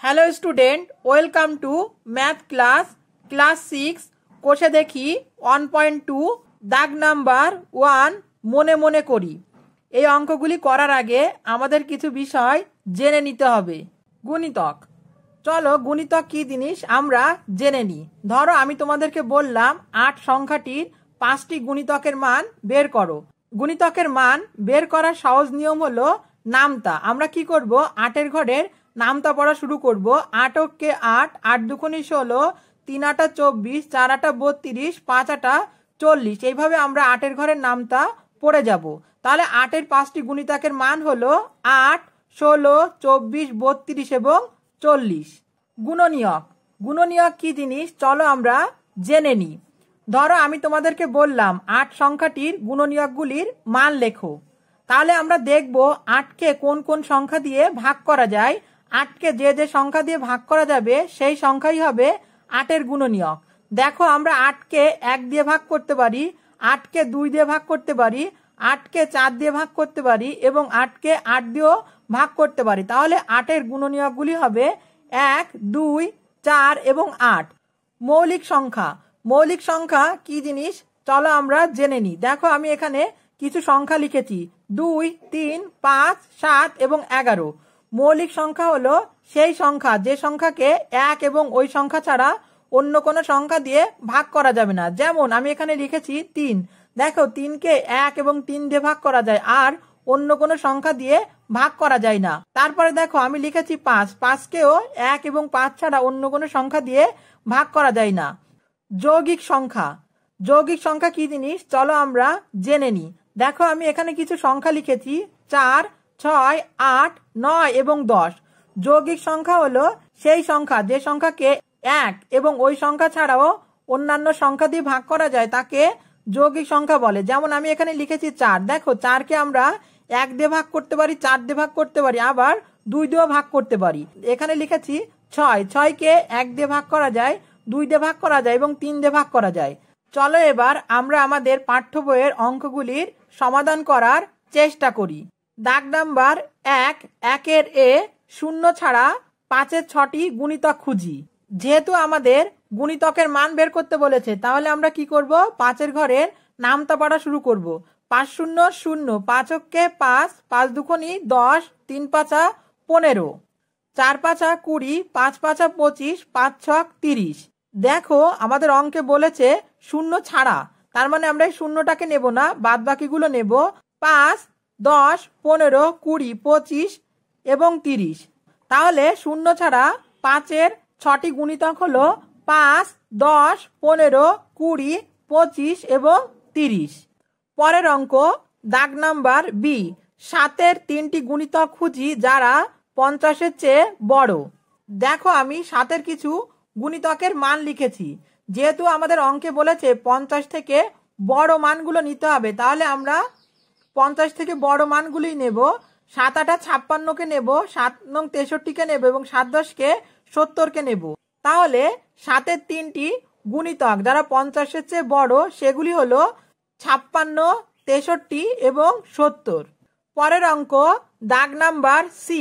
Hello student, welcome to math class 6 কোষে দেখি 1.2 দাগ নাম্বার 1 মনে মনে করি। এই অঙ্কগুলি করার আগে আমাদের কিছু বিষয় জেনে নিতে হবে। গুণিতক, চলো গুণিতক কি জিনিস আমরা জেনে নিই। ধরো আমি তোমাদেরকে বললাম 8 সংখ্যাটির 5টি গুণিতকের মান বের করো। গুণিতকের মান বের করার সহজ নিয়ম হলো নামতা। আমরা কি করব, 8-এর ঘরের নামতা পড়া শুরু করব। 8 অক্ষে 8, 8 দুগুণে 16, 3 8 24, 4 8 32, 5 8 40। এইভাবে আমরা 8-এর ঘরের নামতা পড়ে যাব। তাহলে 8-এর 5টি গুণিতকের মান হলো 8, 16, 24, 32 এবং 40। গুণনীয়ক, গুণনীয়ক কি জিনিস চলো আমরা জেনে নিই। ধরো আমি তোমাদেরকে বললাম 8 সংখ্যাটির গুণনীয়কগুলির মান লেখো। তাহলে আমরা দেখব 8কে কোন কোন সংখ্যা দিয়ে ভাগ করা যায়। 8কে যে যে সংখ্যা দিয়ে ভাগ করা যাবে সেই সংখ্যাই হবে 8-এর গুণনীয়ক। দেখো আমরা 8কে 1 দিয়ে ভাগ করতে পারি, 8কে 2 দিয়ে ভাগ করতে পারি, 8কে 4 দিয়ে ভাগ করতে পারি এবং 8কে 8 দিয়েও ভাগ করতে পারি। তাহলে 8-এর গুণনীয়কগুলি হবে 1, 2, 4 এবং 8। মৌলিক সংখ্যা, মৌলিক সংখ্যা কি জিনিস চলো আমরা জেনে নিই। দেখো আমি এখানে কিছু সংখ্যা লিখেছি 2, 3, 5, 7 এবং 11। মৌলিক সংখ্যা হলো সেই সংখ্যা যে সংখ্যাকে 1 এবং ওই সংখ্যা ছাড়া অন্য কোনো সংখ্যা দিয়ে ভাগ করা যাবে না। যেমন আমি এখানে লিখেছি 3। দেখো 3কে 1 এবং 3 দিয়ে ভাগ করা যায়, আর অন্য কোনো সংখ্যা দিয়ে ভাগ করা যায় না। তারপরে দেখো আমি লিখেছি 5, 5কেও 1 এবং 5 ছাড়া অন্য কোনো সংখ্যা দিয়ে ভাগ করা যায় না। যৌগিক সংখ্যা, যৌগিক সংখ্যা কি জিনিস চলো আমরা জেনে নিই। দেখো আমি এখানে কিছু সংখ্যা লিখেছি 4, 6, 8, 9 এবং 10। যৌগিক সংখ্যা হলো সেই সংখ্যা যে সংখ্যাকে 1 এবং ওই সংখ্যা ছাড়াও অন্যান্য সংখ্যা দিয়ে ভাগ করা যায় তাকে যৌগিক সংখ্যা বলে। যেমন আমি এখানে লিখেছি 4। দেখো 4কে আমরা 1 দিয়ে ভাগ করতে পারি, 4 দিয়ে ভাগ করতে পারি, আবার 2 দিয়েও ভাগ করতে পারি। এখানে লিখেছি 6, 6কে 1 দিয়ে ভাগ করা যায়, 2 দিয়ে ভাগ করা যায় এবং 3 দিয়ে ভাগ করা যায়। চলো এবার আমরা আমাদের পাঠ্য বইয়ের অঙ্কগুলির সমাধান করার চেষ্টা করি। দাগ নাম্বার 1, 1-এর এ শূন্য ছাড়া 5-এর 6টি গুণিতক খুঁজি। যেহেতু আমাদের গুণিতকের মান বের করতে বলেছে তাহলে আমরা কি করব, 5-এর ঘরের নামতা পড়া শুরু করব। 5 0 0, 5 অক্ষে 5, 5 দুগুণে 10, 3 5 15, 4 5 20, 5 5 25, 5 6 30। দেখো আমাদের অঙ্কে বলেছে শূন্য ছাড়া, তার মানে আমরা এই শূন্যটাকে নেব না, বাদ বাকিগুলো নেব। 5, 10, 15, 20, 25 এবং 30। তাহলে শূন্য ছাড়া 5-এর 6টি গুণিতক হলো 5, 10, 15, 20, 25 এবং 30। পরের অঙ্ক দাগ নাম্বার বি, 7-এর 3টি গুণিতক খুঁজি যারা 50-এর চেয়ে বড়। দেখো আমি 7-এর কিছু গুণিতকের মান লিখেছি। যেহেতু আমাদের অঙ্কে বলেছে 50 থেকে বড় মানগুলো নিতে হবে, তাহলে আমরা 50 থেকে বড় মানগুলোই নেব। 7 8 56কে নেব, 7 9 63কে নেব এবং 7 10কে 70কে নেব। তাহলে 7-এর 3টি গুণিতক যারা 50-এর চেয়ে বড় সেগুলি হলো 56, 63 এবং 70। পরের অঙ্ক দাগ নাম্বার সি,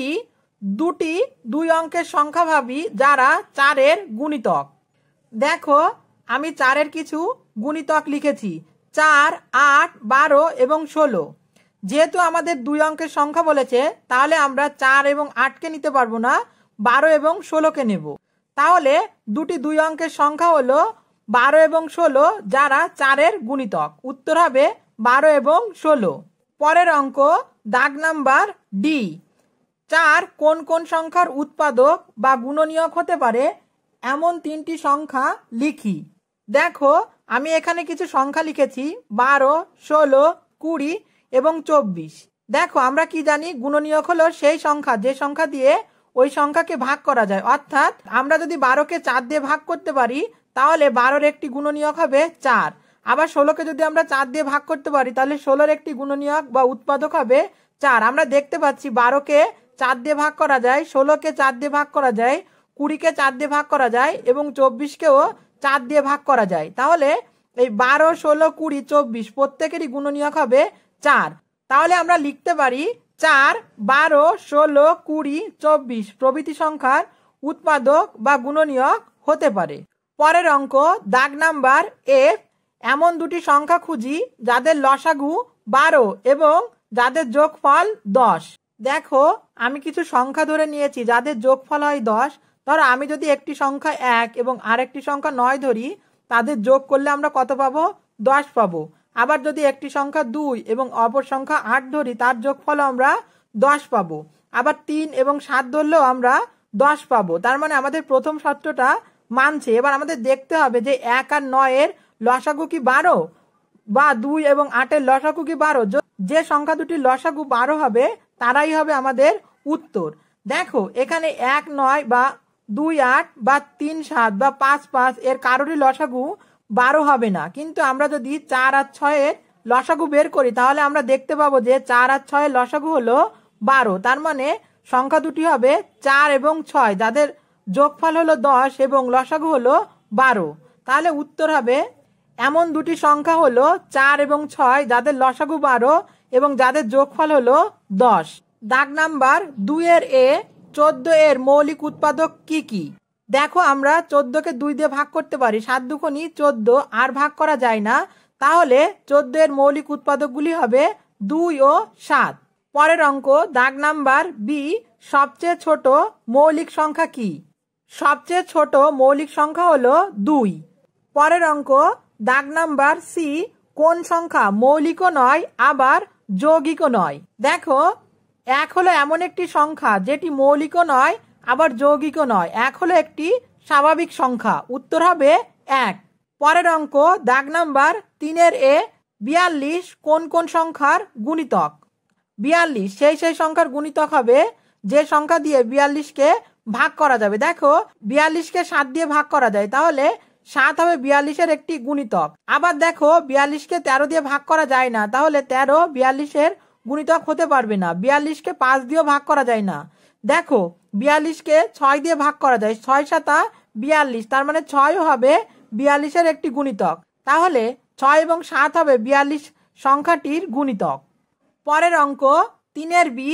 2টি 2 অঙ্কের সংখ্যা ভাবি যারা 4-এর গুণিতক। দেখো আমি 4-এর কিছু গুণিতক লিখেছি 4, 8, 12 এবং 16। যেহেতু আমাদের 2 অঙ্কের সংখ্যা বলেছে তাহলে আমরা 4 এবং 8কে নিতে পারবো না, 12 এবং 16কে নেব। তাহলে 2টি 2 অঙ্কের সংখ্যা হলো 12 এবং 16 যারা 4-এর গুণিতক। উত্তর হবে 12 এবং 16। পরের অঙ্ক দাগ নাম্বার ডি, 4 কোন কোন সংখ্যার উৎপাদক বা গুণনীয়ক হতে পারে এমন 3টি সংখ্যা লিখি। দেখো আমি এখানে কিছু সংখ্যা লিখেছি 12, 16, 20 এবং 24। দেখো আমরা কি জানি, গুণনীয়ক হলো সেই সংখ্যা যে সংখ্যা দিয়ে ওই সংখ্যাকে ভাগ করা যায়। অর্থাৎ আমরা যদি 12কে 4 দিয়ে ভাগ করতে পারি তাহলে 12-র একটি গুণনীয়ক হবে 4। আবার 16কে যদি আমরা 4 দিয়ে ভাগ করতে পারি তাহলে 16-র একটি গুণনীয়ক বা উৎপাদক হবে 4। আমরা দেখতে পাচ্ছি 12কে 4 দিয়ে ভাগ করা যায়, 16কে 4 দিয়ে ভাগ করা যায়, 20কে 4 দিয়ে ভাগ করা যায় এবং 24কেও 4 দিয়ে ভাগ করা যায়। তাহলে এই 12, 16, 20, 24 প্রত্যেকেরই গুণনীয়ক হবে 4। তাহলে আমরা লিখতে পারি 4, 12, 16, 20, 24 প্রভৃতি সংখ্যার উৎপাদক বা গুণনীয়ক হতে পারে। পরের অঙ্ক দাগ নাম্বার এফ, এমন দুটি সংখ্যা খুঁজি যাদের লসাগু 12 এবং যাদের যোগফল 10। দেখো আমি কিছু সংখ্যা ধরে নিয়েছি যাদের যোগফল হয় 10। ধরো আমি যদি একটি সংখ্যা 1 এবং আরেকটি সংখ্যা 9 ধরি, তাদের যোগ করলে আমরা কত পাবো? 10 পাবো। আবার যদি একটি সংখ্যা 2 এবং অপর সংখ্যা 8 ধরি, তার যোগফল আমরা 10 পাবো। আবার 3 এবং 7 ধরলেও আমরা 10 পাবো। তার মানে আমাদের প্রথম শর্তটা মানছে। এবার আমাদের দেখতে হবে যে 1 আর 9 এর লসাগু কি 12, বা 2 এবং 8 এর লসাগু কি 12। যে সংখ্যা দুটির লসাগু 12 হবে তারাই হবে আমাদের উত্তর। দেখো এখানে 1 9 বা 2 8 বা 3 7 বা 5 5 এর কারোরই লসাগু 12 হবে না। কিন্তু আমরা যদি 4 আর 6 এর লসাগু বের করি তাহলে আমরা দেখতে পাবো যে 4 আর 6 এর লসাগু হলো 12। তার মানে সংখ্যা দুটি হবে 4 এবং 6, যাদের যোগফল হলো 10 এবং লসাগু হলো 12। তাহলে উত্তর হবে এমন দুটি সংখ্যা হলো 4 এবং 6 যাদের লসাগু 12 এবং যাদের যোগফল হলো 10। দাগ নাম্বার 2 এর এ, 14 এর মৌলিক উৎপাদক কি কি? দেখো আমরা 14 কে 2 দিয়ে ভাগ করতে পারি। 7 দুগুণী 14, আর ভাগ করা যায় না। তাহলে 14 এর মৌলিক উৎপাদকগুলি হবে 2 ও 7। পরের অঙ্ক দাগ নাম্বার বি, সবচেয়ে ছোট মৌলিক সংখ্যা কি? সবচেয়ে ছোট মৌলিক সংখ্যা হলো 2। পরের অঙ্ক দাগ নাম্বার সি, কোন সংখ্যা মৌলিকও নয় আবার যৌগিকও নয়? দেখো 1 হলো এমন একটি সংখ্যা যেটি মৌলিকও নয় আবার যৌগিকও নয়। 1 হলো একটি স্বাভাবিক সংখ্যা, উত্তর হবে 1। পরের অঙ্ক দাগ নাম্বার 3 এর এ, 42 কোন কোন সংখ্যার গুণিতক? 42 সেই সংখ্যার গুণিতক হবে যে সংখ্যা দিয়ে 42 কে ভাগ করা যাবে। দেখো 42 কে 7 দিয়ে ভাগ করা যায়, তাহলে 7 হবে 42 এর একটি গুণিতক। আবার দেখো 42 কে 13 দিয়ে ভাগ করা যায় না, তাহলে 13 42 এর গুণিতক হতে পারবে না। 42 কে 5 দিয়েও ভাগ করা যায় না। দেখো 42 কে 6 দিয়ে ভাগ করা যায়, 6 7 42, তার মানে 6 হবে 42 এর একটি গুণিতক। তাহলে 6 এবং 7 হবে 42 সংখ্যাটির গুণিতক। পরের অঙ্ক 3 এর বি,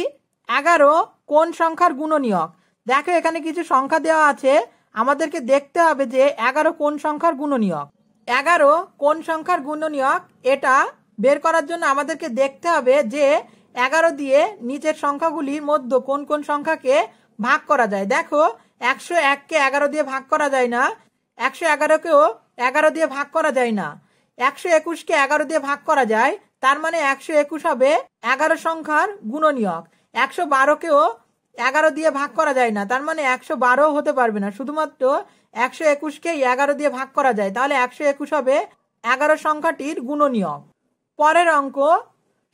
11 কোন সংখ্যার গুণনীয়ক? দেখো এখানে কিছু সংখ্যা দেওয়া আছে, আমাদেরকে দেখতে হবে যে 11 কোন সংখ্যার গুণনীয়ক। 11 কোন সংখ্যার গুণনীয়ক এটা বের করার জন্য আমাদেরকে দেখতে হবে যে 11 দিয়ে নিচের সংখ্যাগুলির মধ্যে কোন কোন সংখ্যাকে ভাগ করা যায়। দেখো 101 কে 11 দিয়ে ভাগ করা যায় না, 111 কেও 11 দিয়ে ভাগ করা যায় না, 121 কে 11 দিয়ে ভাগ করা যায়। তার মানে 121 হবে 11 সংখ্যার গুণনীয়ক। 112 কেও 11 দিয়ে ভাগ করা যায় না, তার মানে 112 হতে পারবে না। শুধুমাত্র 121 কে 11 দিয়ে ভাগ করা যায়, তাহলে 121 হবে 11 সংখ্যাটির গুণনীয়ক। পরের অঙ্ক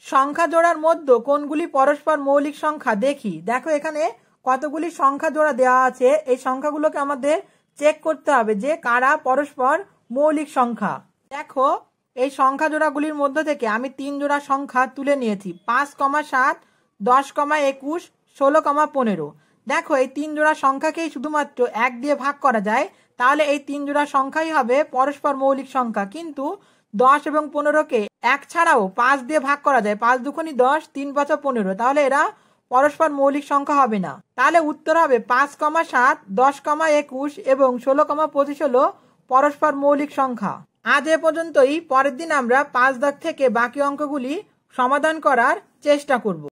সংখ্যা জোড়ার মধ্যে কোনগুলি পরস্পর মৌলিক সংখ্যা দেখি। দেখো এখানে কতগুলি সংখ্যা জোড়া দেওয়া আছে, এই সংখ্যাগুলোকে আমাদের চেক করতে হবে যে কারা পরস্পর মৌলিক সংখ্যা। দেখো এই সংখ্যা জোড়াগুলির মধ্যে থেকে আমি 3 জোড়া সংখ্যা তুলে নিয়েছি, 5, 7, 10, 21, 16, 15। দেখো এই 3 জোড়া সংখ্যাকেই শুধুমাত্র 1 দিয়ে ভাগ করা যায়, তাহলে এই 3 জোড়া সংখ্যাই হবে পরস্পর মৌলিক সংখ্যা। কিন্তু 10 এবং 15কে 1 ছাড়াও 5 দিয়ে ভাগ করা যায়, 5 দুগুণী 10, 3 5 15, তাহলে এরা পরস্পর মৌলিক সংখ্যা হবে না। তাহলে উত্তর হবে 5, 7, 10, 21 এবং 16, 25 হলো পরস্পর মৌলিক সংখ্যা। আজ এ পর্যন্তই। পরের দিন আমরা 5 দাগ থেকে বাকি অঙ্কগুলি সমাধান করার চেষ্টা করব।